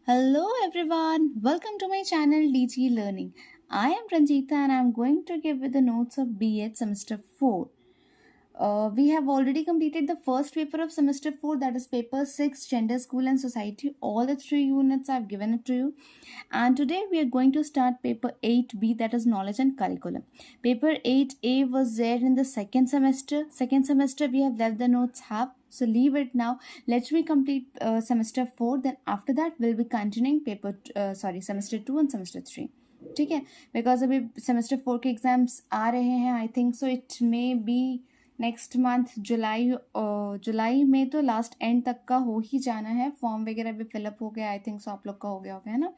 Hello everyone, welcome to my channel DG Learning. I am Ranjita and I am going to give you the notes of B.ed semester 4. We have already completed the first paper of semester 4, that is paper 6, Gender, School and Society. All the 3 units I have given it to you. And today we are going to start paper 8B, that is Knowledge and Curriculum. Paper 8A was there in the second semester. Second semester we have left the notes half. So leave it now. Let me complete semester 4. Then after that we'll be continuing semester 2 and semester 3. ठीक है, because अभी semester 4 के exams आ रहे हैं. I think so it may be next month जुलाई में तो लास्ट एंड तक का हो ही जाना है. फॉर्म वगैरह भी फिलअप हो गया. आई थिंक सो आप लोग का हो गया होगा, है ना.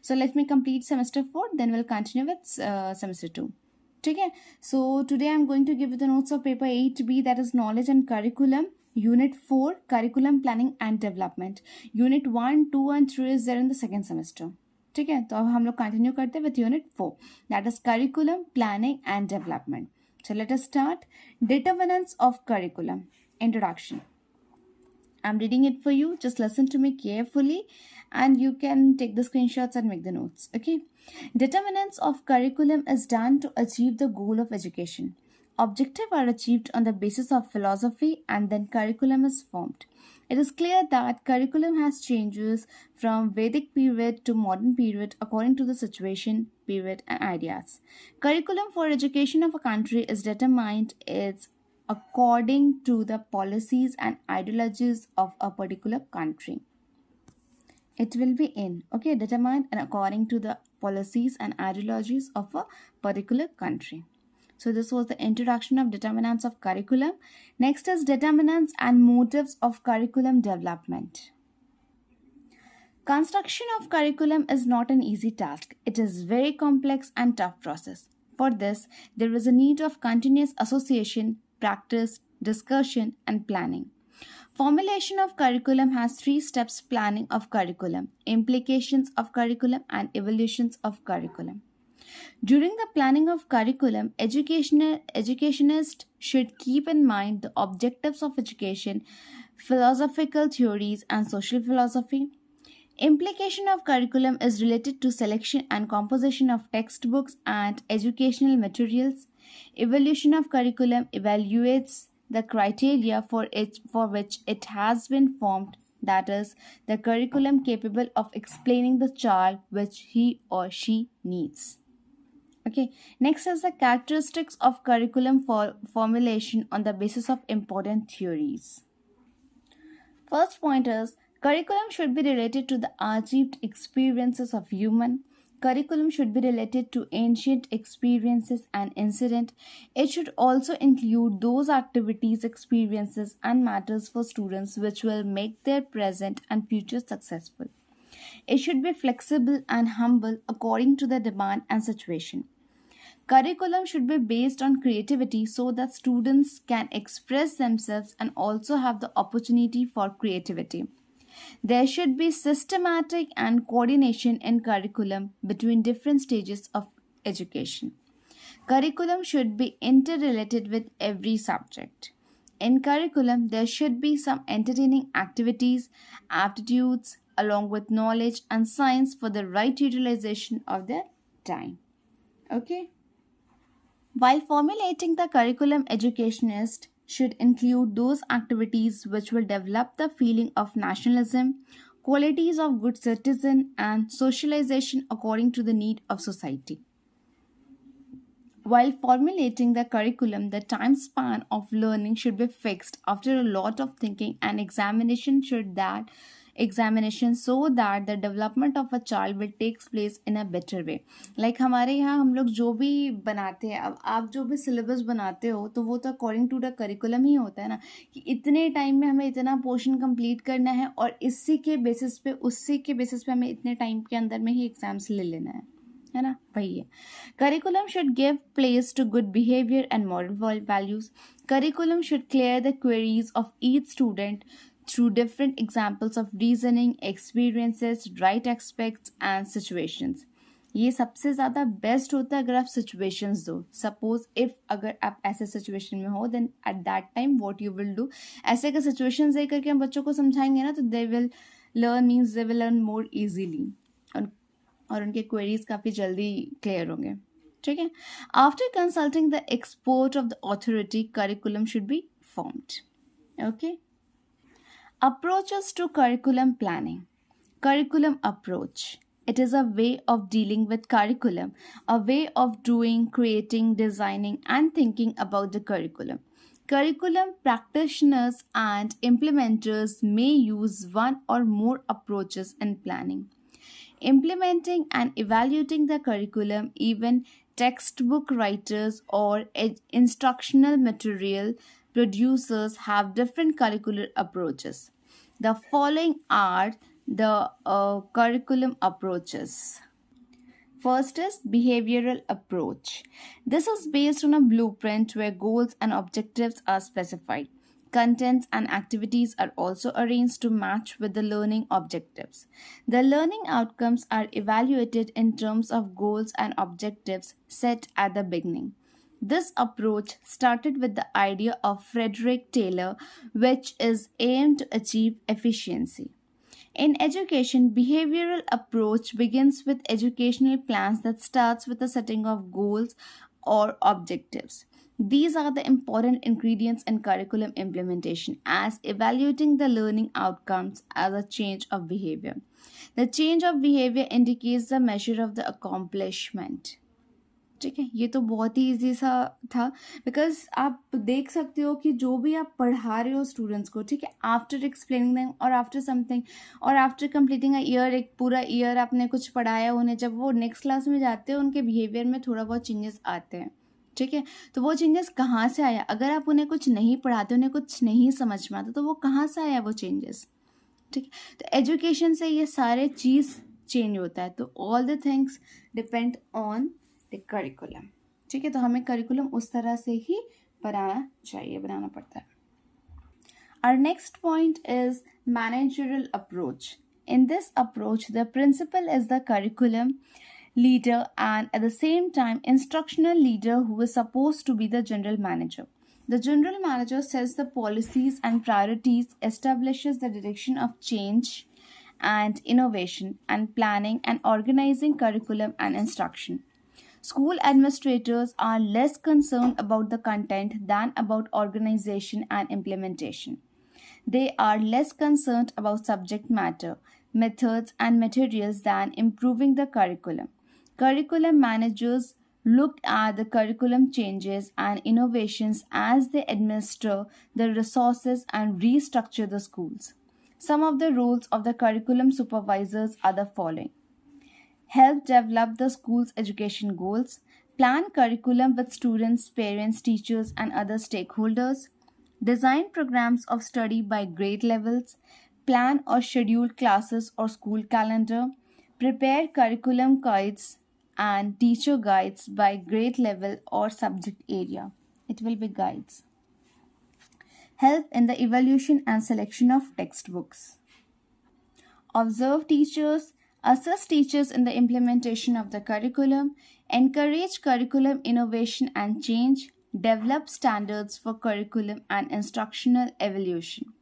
So let me complete semester 4, then will continue with semester 2. ठीक है. So today I am going to give you the notes of paper 8B, that is knowledge and curriculum. Unit 4, Curriculum Planning and Development. Unit 1, 2 and 3 is there in the second semester. ठीक है, तो अब हम लोग continue करते हैं with unit 4, that is curriculum planning and development. So let us start. Determinants of curriculum. Introduction. I'm reading it for you. Just listen to me carefully and you can take the screenshots and make the notes. Okay. Determinants of curriculum is done to achieve the goal of education. Objectives are achieved on the basis of philosophy and then curriculum is formed. It is clear that curriculum has changes from Vedic period to modern period according to the situation, period, and ideas. Curriculum for education of a country is determined according to the policies and ideologies of a particular country. It will be determined and according to the policies and ideologies of a particular country. So this was the introduction of determinants of curriculum. Next is determinants and motives of curriculum development. Construction of curriculum is not an easy task. It is very complex and tough process. For this, there is a need of continuous association, practice, discussion, and planning. Formulation of curriculum has 3 steps: planning of curriculum, implications of curriculum, and evaluations of curriculum. During the planning of curriculum, educationists should keep in mind the objectives of education, philosophical theories, and social philosophy. Implication of curriculum is related to selection and composition of textbooks and educational materials. Evaluation of curriculum evaluates the criteria for which it has been formed, that is, the curriculum capable of explaining the child which he or she needs. Okay, next is the characteristics of curriculum formulation on the basis of important theories. First point is, curriculum should be related to the achieved experiences of human. Curriculum should be related to ancient experiences and incident. It should also include those activities, experiences, and matters for students which will make their present and future successful. It should be flexible and humble according to the demand and situation. Curriculum should be based on creativity so that students can express themselves and also have the opportunity for creativity. There should be systematic and coordination in curriculum between different stages of education. Curriculum should be interrelated with every subject. In curriculum, there should be some entertaining activities, aptitudes, along with knowledge and science for the right utilization of their time. Okay? While formulating the curriculum, educationists should include those activities which will develop the feeling of nationalism, qualities of good citizen, and socialization according to the need of society. While formulating the curriculum, the time span of learning should be fixed after a lot of thinking and examination so that the development of a child will take place in a better way. Like हमारे यहाँ हम लोग जो भी बनाते हैं, अब आप जो भी सिलेबस बनाते हो तो वो तो अकॉर्डिंग टू द करिकुलम ही होता है ना, कि इतने टाइम में हमें इतना पोर्शन कंप्लीट करना है और उसी के बेसिस पे हमें इतने टाइम के अंदर में ही एग्जाम्स ले लेना है ना. वही है. Curriculum should give place to good behaviour and moral values. Curriculum should clear the queries of each student through different examples of reasoning, experiences, right aspects and situations. ये सबसे ज़्यादा बेस्ट होता है अगर आप सिचुएशंस दो. सपोज इफ अगर आप ऐसे सिचुएशन में हो, then at that time what you will do. ऐसे अगर सिचुएशंस दे करके हम बच्चों को समझाएंगे ना तो they will learn means they will learn more easily, और उनके queries काफ़ी जल्दी clear होंगे. ठीक है. After consulting the expert of the authority, curriculum should be formed. Okay. Approaches to curriculum planning. Curriculum approach. It is a way of dealing with curriculum, a way of doing, creating, designing, and thinking about the curriculum. Curriculum practitioners and implementers may use one or more approaches in planning. Implementing and evaluating the curriculum, even textbook writers or instructional material producers have different curricular approaches. The following are the curriculum approaches. First is behavioral approach. This is based on a blueprint where goals and objectives are specified. Contents and activities are also arranged to match with the learning objectives. The learning outcomes are evaluated in terms of goals and objectives set at the beginning. This approach started with the idea of Frederick Taylor, which is aimed to achieve efficiency. In education, behavioral approach begins with educational plans that starts with the setting of goals or objectives. These are the important ingredients in curriculum implementation as evaluating the learning outcomes as a change of behavior. The change of behavior indicates the measure of the accomplishment. ठीक है, ये तो बहुत ही easy सा था, because आप देख सकते हो कि जो भी आप पढ़ा रहे हो स्टूडेंट्स को, ठीक है, आफ्टर एक्सप्लेनिंग देम और आफ्टर समथिंग और आफ्टर कंप्लीटिंग अ ईयर, एक पूरा ईयर आपने कुछ पढ़ाया उन्हें, जब वो नेक्स्ट क्लास में जाते हैं उनके बिहेवियर में थोड़ा बहुत चेंजेस आते हैं. ठीक है, तो वो चेंजेस कहाँ से आया? अगर आप उन्हें कुछ नहीं पढ़ाते, उन्हें कुछ नहीं समझ में आता, तो वो कहाँ से आया वो चेंजेस? ठीक है, तो एजुकेशन से ये सारे चीज़ चेंज होता है. तो all the things depend on the curriculum. ठीक है, तो हमें करिकुलम उस तरह से ही बनाना पड़ता है. Our next point is managerial approach. In this approach, the principal is the curriculum leader and at the same time instructional leader who is supposed to be the general manager. The general manager sets the policies and priorities, establishes the direction of change and innovation and planning and organizing curriculum and instruction. School administrators are less concerned about the content than about organization and implementation. They are less concerned about subject matter, methods, and materials than improving the curriculum. Curriculum managers look at the curriculum changes and innovations as they administer the resources and restructure the schools. Some of the roles of the curriculum supervisors are the following: help develop the school's education goals, plan curriculum with students, parents, teachers, and other stakeholders, design programs of study by grade levels, plan or schedule classes or school calendar, prepare curriculum guides and teacher guides by grade level or subject area. It will be guides. Help in the evaluation and selection of textbooks. Observe teachers, assist teachers in the implementation of the curriculum, encourage curriculum innovation and change, develop standards for curriculum and instructional evaluation.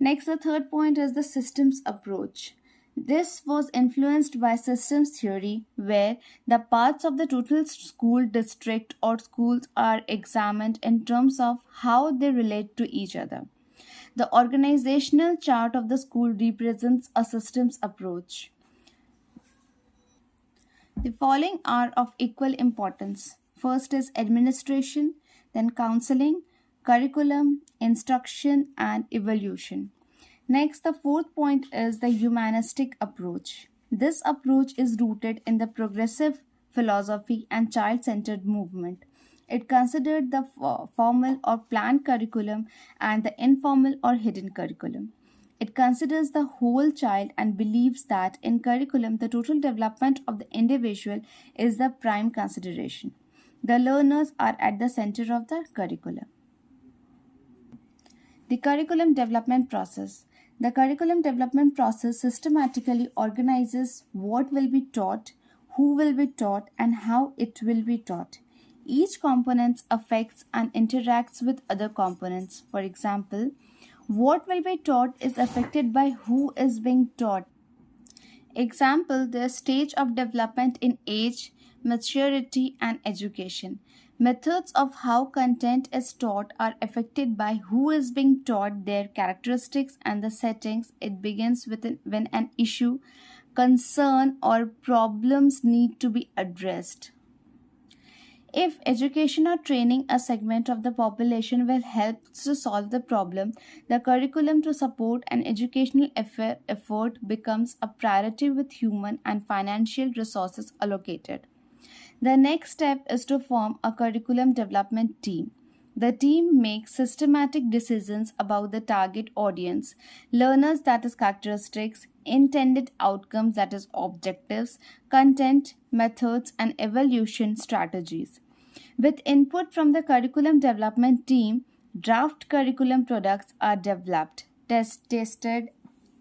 Next, the third point is the systems approach. This was influenced by systems theory, where the parts of the total school district or schools are examined in terms of how they relate to each other. The organizational chart of the school represents a systems approach. The following are of equal importance. First is administration, then counseling, curriculum, instruction, and evaluation. Next, the fourth point is the humanistic approach. This approach is rooted in the progressive philosophy and child-centered movement. It considered the formal or planned curriculum and the informal or hidden curriculum. It considers the whole child and believes that in curriculum, the total development of the individual is the prime consideration. The learners are at the center of the curriculum. The curriculum development process. The curriculum development process systematically organizes what will be taught, who will be taught, and how it will be taught. Each component affects and interacts with other components. For example, What will be taught is affected by who is being taught. Example, the stage of development in age, maturity, and education. Methods of how content is taught are affected by who is being taught, their characteristics, and the settings. It begins with when an issue, concern, or problems need to be addressed. If education or training a segment of the population will help to solve the problem, the curriculum to support an educational effort becomes a priority with human and financial resources allocated. The next step is to form a curriculum development team. The team makes systematic decisions about the target audience, learners that is characteristics, intended outcomes that is objectives, content, methods and evaluation strategies. With input from the curriculum development team, draft curriculum products are developed, tested,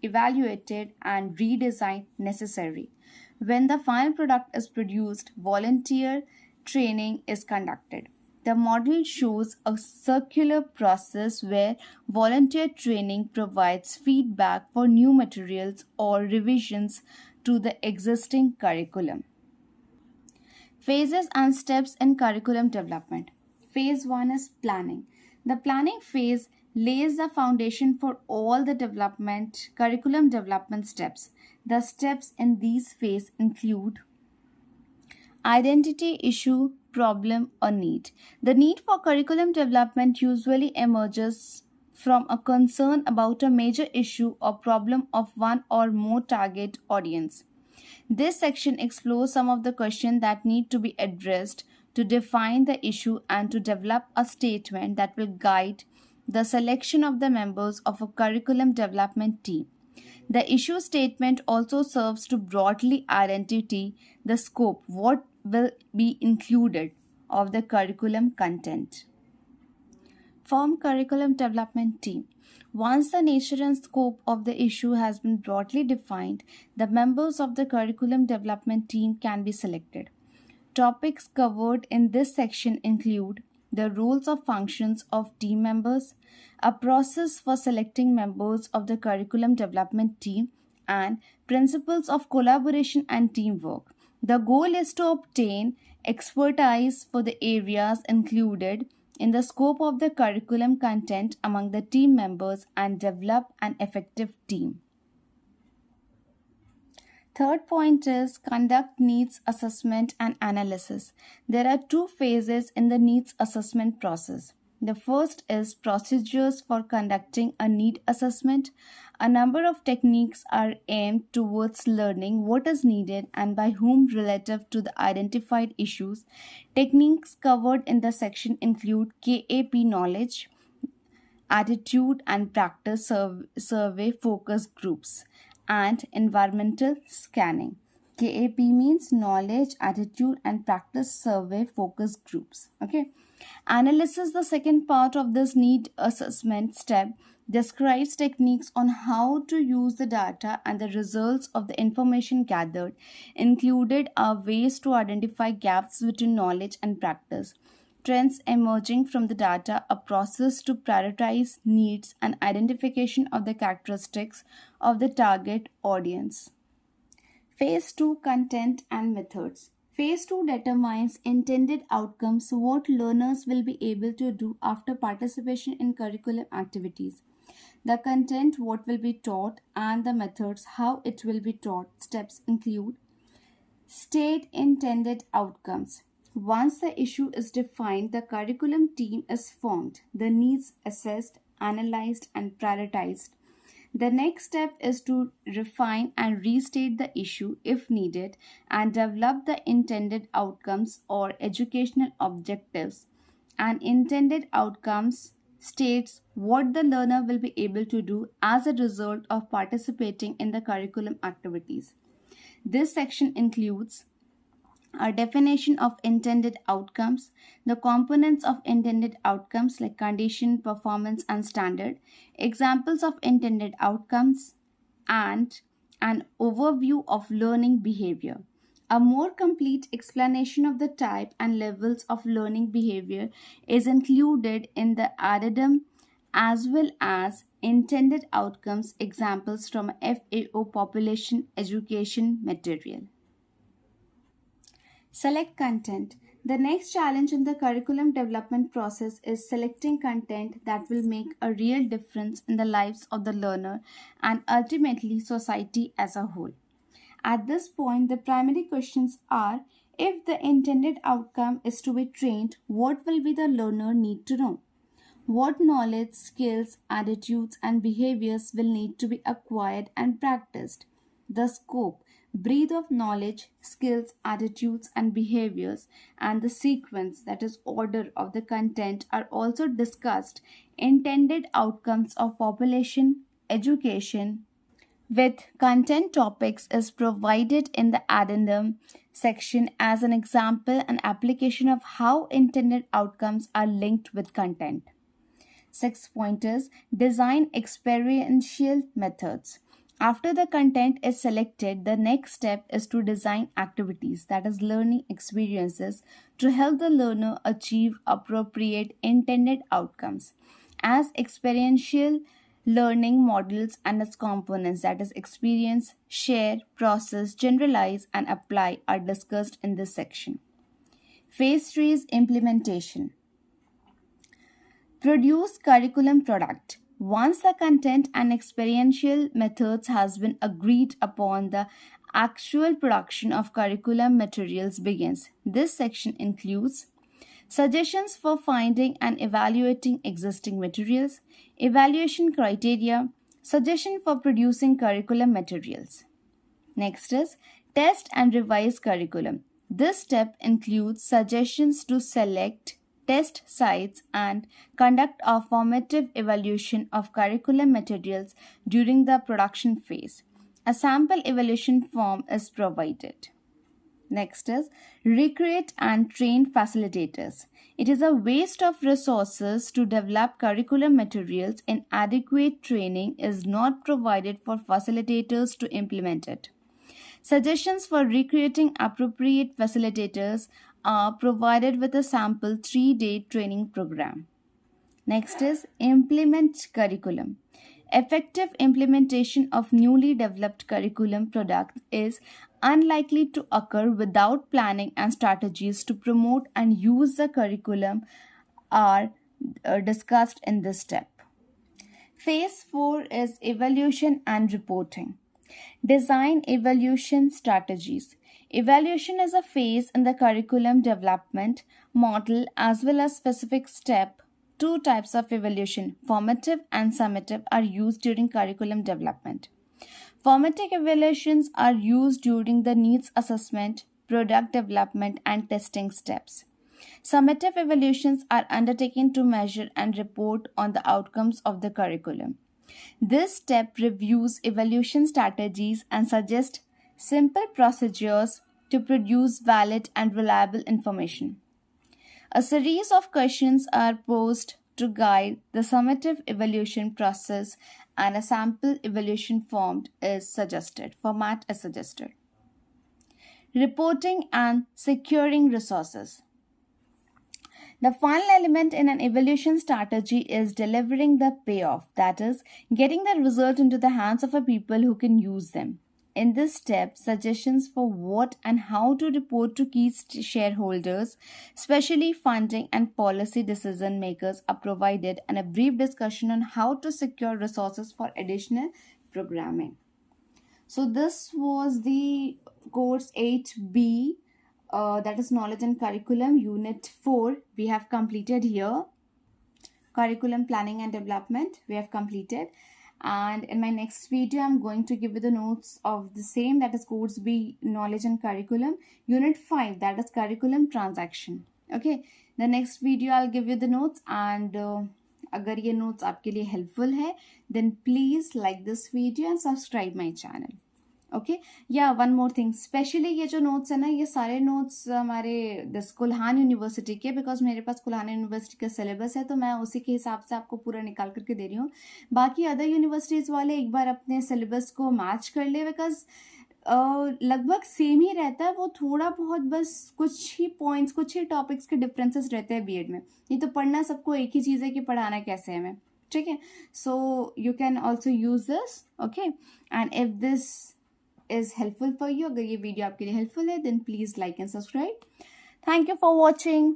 evaluated, and redesigned necessary. When the final product is produced, volunteer training is conducted. The model shows a circular process where volunteer training provides feedback for new materials or revisions to the existing curriculum. Phases and steps in curriculum development. Phase 1 is planning. The planning phase lays the foundation for all the curriculum development steps. The steps in these phases include identity, issue, problem, or need. The need for curriculum development usually emerges from a concern about a major issue or problem of one or more target audience. This section explores some of the questions that need to be addressed to define the issue and to develop a statement that will guide the selection of the members of a curriculum development team. The issue statement also serves to broadly identify the scope, what will be included of the curriculum content. Form curriculum development team. Once the nature and scope of the issue has been broadly defined, the members of the curriculum development team can be selected. Topics covered in this section include the roles of functions of team members, a process for selecting members of the curriculum development team, and principles of collaboration and teamwork. The goal is to obtain expertise for the areas included in the scope of the curriculum content among the team members and develop an effective team. Third point is conduct needs assessment and analysis. There are two phases in the needs assessment process. The first is procedures for conducting a need assessment. A number of techniques are aimed towards learning what is needed and by whom relative to the identified issues. Techniques covered in the section include KAP knowledge, attitude and practice survey focus groups, and environmental scanning. KAP means knowledge, attitude, and practice survey focus groups. Okay. Analysis, the second part of this need assessment step, describes techniques on how to use the data and the results of the information gathered. Included are ways to identify gaps between knowledge and practice, trends emerging from the data, a process to prioritize needs, and identification of the characteristics of the target audience. Phase 2 content and methods. Phase 2 determines intended outcomes, what learners will be able to do after participation in curriculum activities. The content, what will be taught, and the methods, how it will be taught. Steps include state intended outcomes. Once the issue is defined, the curriculum team is formed, the needs assessed, analyzed, and prioritized. The next step is to refine and restate the issue if needed and develop the intended outcomes or educational objectives. And intended outcomes states what the learner will be able to do as a result of participating in the curriculum activities. This section includes a definition of intended outcomes, the components of intended outcomes like condition, performance, and standard, examples of intended outcomes, and an overview of learning behavior. A more complete explanation of the type and levels of learning behavior is included in the addendum as well as intended outcomes examples from FAO population education material. Select content. The next challenge in the curriculum development process is selecting content that will make a real difference in the lives of the learner and ultimately society as a whole. At this point, the primary questions are: if the intended outcome is to be trained, what will be the learner need to know? What knowledge, skills, attitudes, and behaviors will need to be acquired and practiced? The scope, breadth of knowledge, skills, attitudes, and behaviors, and the sequence, that is, order of the content, are also discussed. Intended outcomes of population education with content topics is provided in the addendum section as an example and application of how intended outcomes are linked with content. 6 pointers: design experiential methods. After the content is selected, the next step is to design activities, that is, learning experiences, to help the learner achieve appropriate intended outcomes. As experiential learning models and its components, that is, experience, share, process, generalize, and apply, are discussed in this section. Phase 3 is implementation. Produce curriculum product. Once the content and experiential methods has been agreed upon, the actual production of curriculum materials begins. This section includes suggestions for finding and evaluating existing materials, evaluation criteria, suggestion for producing curriculum materials. Next is test and revise curriculum. This step includes suggestions to select test sites and conduct a formative evaluation of curriculum materials during the production phase. A sample evaluation form is provided. Next is recruit and train facilitators. It is a waste of resources to develop curriculum materials and adequate training is not provided for facilitators to implement it. Suggestions for recruiting appropriate facilitators are provided with a sample 3-day training program. Next is implement curriculum. Effective implementation of newly developed curriculum products is unlikely to occur without planning and strategies to promote and use the curriculum are discussed in this step. Phase 4 is evaluation and reporting. Design evaluation strategies. Evaluation is a phase in the curriculum development model as well as specific step. 2 types of evaluation, formative and summative, are used during curriculum development. Formative evaluations are used during the needs assessment, product development, and testing steps. Summative evaluations are undertaken to measure and report on the outcomes of the curriculum. This step reviews evaluation strategies and suggests simple procedures to produce valid and reliable information. A series of questions are posed to guide the summative evaluation process and a sample evaluation format is suggested. Reporting and securing resources. The final element in an evaluation strategy is delivering the payoff, that is, getting the result into the hands of a people who can use them. In this step, suggestions for what and how to report to key shareholders, especially funding and policy decision makers, are provided, and a brief discussion on how to secure resources for additional programming. So this was the course 8B, that is Knowledge and Curriculum, Unit 4. We have completed here. Curriculum Planning and Development, we have completed. And in my next video, I'm going to give you the notes of the same, that is Course B, Knowledge and Curriculum, Unit 5, that is Curriculum Transaction. Okay, the next video I'll give you the notes, and अगर ये notes आपके लिए helpful है, then please like this video and subscribe my channel. Okay या one more thing, specially ये जो notes है ना, ये सारे नोट्स हमारे कुल्हान यूनिवर्सिटी के, बिकॉज मेरे पास कुल्हान यूनिवर्सिटी का सिलेबस है तो मैं उसी के हिसाब से आपको पूरा निकाल करके दे रही हूँ. बाकी अदर यूनिवर्सिटीज़ वाले एक बार अपने सिलेबस को मैच कर ले, बिकॉज लगभग सेम ही रहता है, वो थोड़ा बहुत बस कुछ ही पॉइंट्स, कुछ ही टॉपिक्स के डिफरेंसेस रहते हैं बीएड में. नहीं तो पढ़ना सबको एक ही चीज़ है कि पढ़ाना कैसे है हमें. ठीक है. So you can also use this. Okay, and if this is helpful for you, अगर ये वीडियो आपके लिए हेल्पफुल है, then please like and subscribe. Thank you for watching.